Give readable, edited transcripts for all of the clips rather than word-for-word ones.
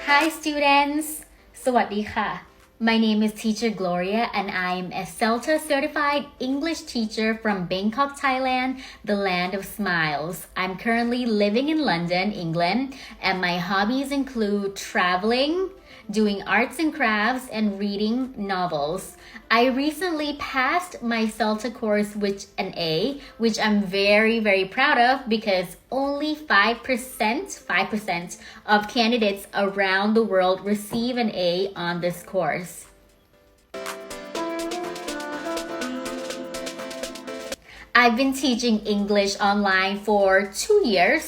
Hi students สวัสดีค่ะ My name is teacher Gloria and I'm a CELTA certified English teacher from Bangkok, Thailand, the land of smiles. I'm currently living in London, England, and my hobbies include traveling, doing arts and crafts, and reading novels. I recently passed my CELTA course with an A, which I'm very proud of because only 5% of candidates around the world receive an A on this course. I've been teaching English online for 2 years,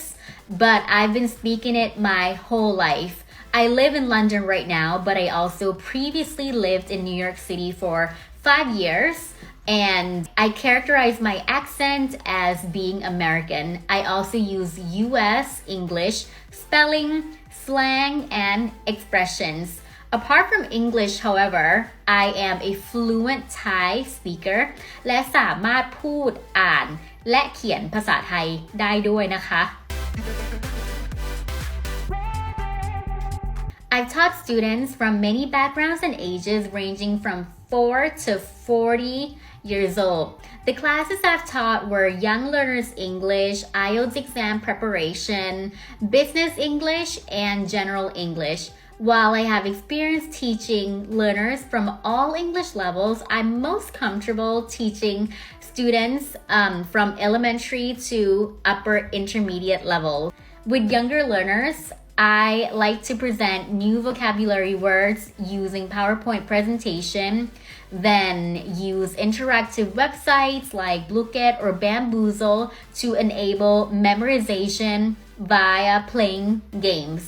but I've been speaking it my whole life. I live in London right now, but I also previously lived in New York City for 5 years, and I characterize my accent as being American. I also use US English, spelling, slang, and expressions. Apart from English, however, I am a fluent Thai speaker และสามารถพูดอ่านและเขียนภาษาไทยได้ด้วยนะคะ I've taught students from many backgrounds and ages ranging from 4 to 40 years old. The classes I've taught were Young Learners English, IELTS exam preparation, Business English, and General English. While I have experience teaching learners from all English levels, I'm most comfortable teaching students from elementary to upper intermediate level. With younger learners, I like to present new vocabulary words using PowerPoint presentation, then use interactive websites like Blooket or Bamboozle to enable memorization via playing games.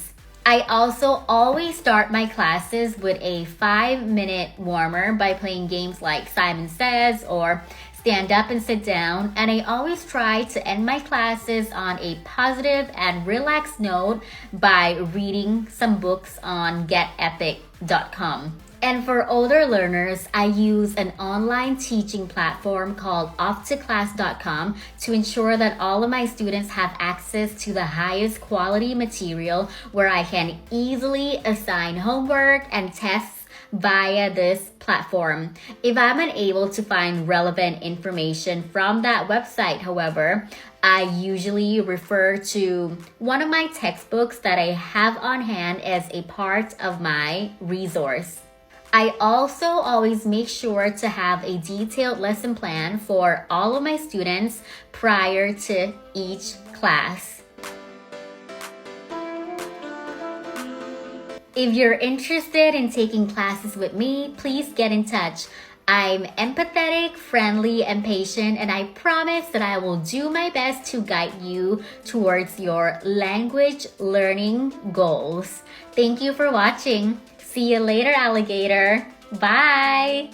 I also always start my classes with a 5-minute warmer by playing games like Simon Says or Stand Up and Sit Down, and I always try to end my classes on a positive and relaxed note by reading some books on getepic.com. And for older learners, I use an online teaching platform called offtoclass.com to ensure that all of my students have access to the highest quality material where I can easily assign homework and tests via this platform. If I'm unable to find relevant information from that website, however, I usually refer to one of my textbooks that I have on hand as a part of my resource. I also always make sure to have a detailed lesson plan for all of my students prior to each class. If you're interested in taking classes with me, please get in touch. I'm empathetic, friendly, and patient, and I promise that I will do my best to guide you towards your language learning goals. Thank you for watching. See you later, alligator. Bye!